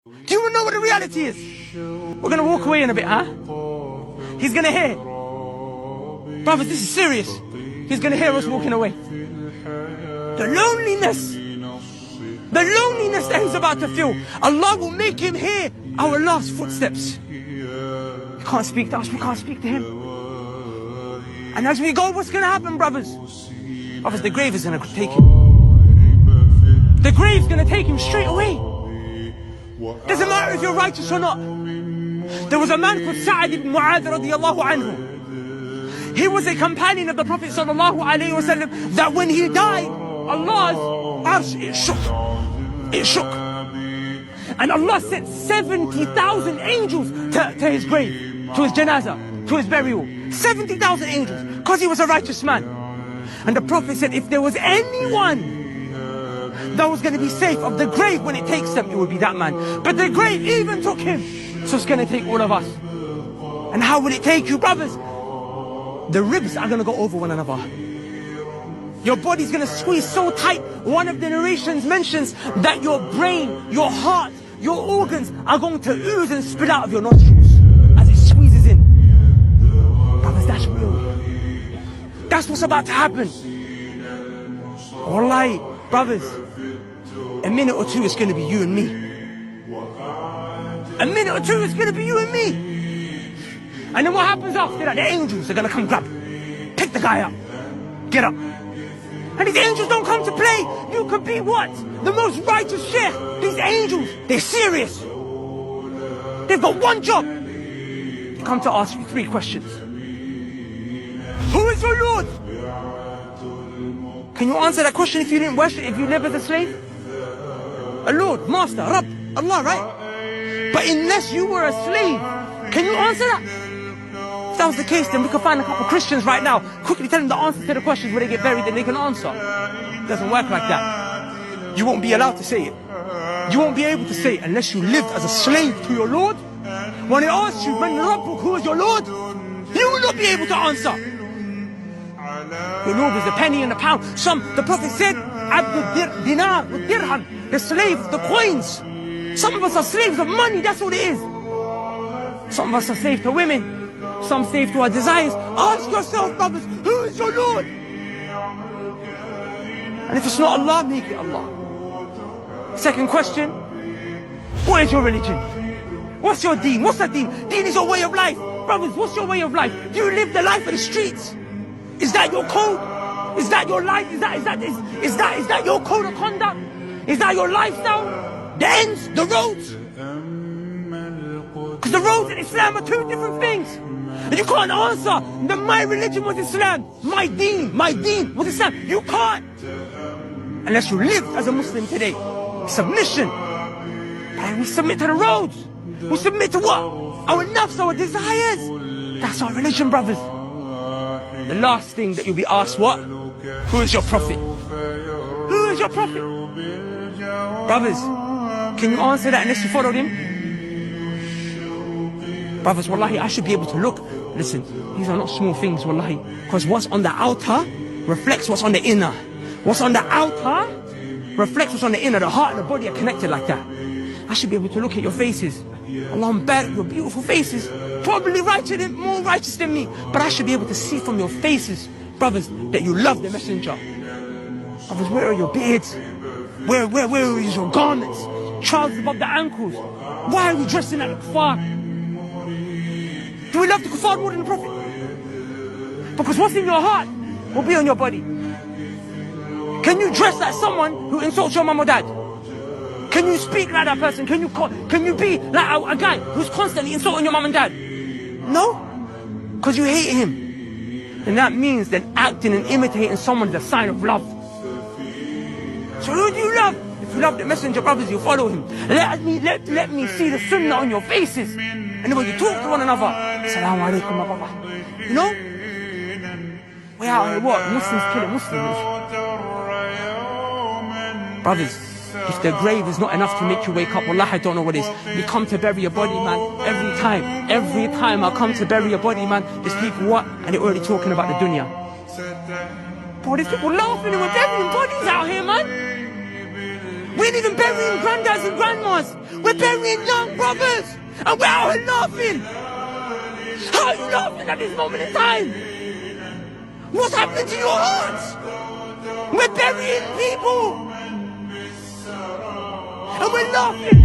Do you know what the reality is? We're going to walk away in a bit, huh? He's going to hear. Brothers, this is serious. He's going to hear us walking away. The loneliness that he's about to feel, Allah will make him hear our last footsteps. We can't speak to us, we can't speak to him. And as we go, what's going to happen, brothers? Brothers, the grave is going to take him. The grave's going to take him straight away. Doesn't matter if you're righteous or not. There was a man called Sa'ad ibn Mu'adh radiyallahu anhu. He was a companion of the Prophet sallallahu alayhi wasallam, that when he died, Allah's arsh, it shook. It shook. And Allah sent 70,000 angels to his grave, to his janazah, to his burial. 70,000 angels, because he was a righteous man. And the Prophet said, if there was anyone that was going to be safe of the grave when it takes them, it would be that man. But the grave even took him, so it's going to take all of us. And how will it take you, brothers? The ribs are going to go over one another. Your body's going to squeeze so tight. One of the narrations mentions that your brain, your heart, your organs are going to ooze and spill out of your nostrils as it squeezes in. Brothers, that's real. That's what's about to happen. Wallahi, brothers, a minute or two it's going to be you and me. A minute or two it's going to be you and me. And then what happens after that? The angels are going to come grab, pick the guy up, get up. And these angels don't come to play. You could be what? The most righteous sheikh. These angels, they're serious. They've got one job. They come to ask you 3 questions. Who is your Lord? Can you answer that question if you didn't worship, if you live as a slave? A Lord, Master, Rabb, Allah, right? But unless you were a slave, can you answer that? If that was the case, then we could find a couple of Christians right now, quickly tell them the answer to the questions where they get buried, then they can answer. It doesn't work like that. You won't be allowed to say it. You won't be able to say it unless you lived as a slave to your Lord. When it asks you, Man Rabbuk, who is your Lord? You will not be able to answer. Your Lord is the penny and the pound. The Prophet said, Abdul dinar, dirham, the slave of the coins. Some of us are slaves of money, that's what it is. Some of us are slaves to women. Some slave to our desires. Ask yourself, brothers, who is your Lord? And if it's not Allah, make it Allah. Second question, what is your religion? What's your deen? What's that deen? Deen is your way of life. Brothers, what's your way of life? Do you live the life of the streets? Is that your code? Is that your life? Is that your code of conduct? Is that your lifestyle? The ends, the roads? Because the roads in Islam are 2 different things. And you can't answer that my religion was Islam, my deen was Islam. You can't. Unless you live as a Muslim today. Submission. And we submit to the roads. We submit to what? Our nafs, our desires. That's our religion, brothers. The last thing that you'll be asked, what? Who is your prophet? Who is your prophet? Brothers, can you answer that unless you followed him? Brothers, wallahi, I should be able to look. Listen, these are not small things, wallahi. Because what's on the outer reflects what's on the inner. What's on the outer reflects what's on the inner. The heart and the body are connected like that. I should be able to look at your faces. Allahumma barik, your beautiful faces. Probably more righteous than me. But I should be able to see from your faces, brothers, that you love the messenger. Brothers, where are your beards? Where is your garments? Trousers above the ankles. Why are we dressing like the kuffar? Do we love the kuffar more than the Prophet? Because what's in your heart will be on your body. Can you dress like someone who insults your mom or dad? Can you speak like that person? Can you be like a guy who's constantly insulting your mom and dad? No? Because you hate him. And that means that acting and imitating someone is a sign of love. So who do you love? If you love the messenger, brothers, you follow him. Let me see the sunnah on your faces. And when you talk to one another, Assalamu alaikum wa rahmatullah. You know? We out here what? Muslims killing Muslims. Brothers, if the grave is not enough to make you wake up, wallah, I don't know what is. We come to bury your body, man. Every time I come to bury your body, man, there's people what? And they're already talking about the dunya. Bro, there's people laughing and we're burying bodies out here, man. We ain't even burying granddads and grandmas. We're burying young brothers. And we're out here laughing. How are you laughing at this moment in time? What's happening to your hearts? We're burying people. And we're laughing.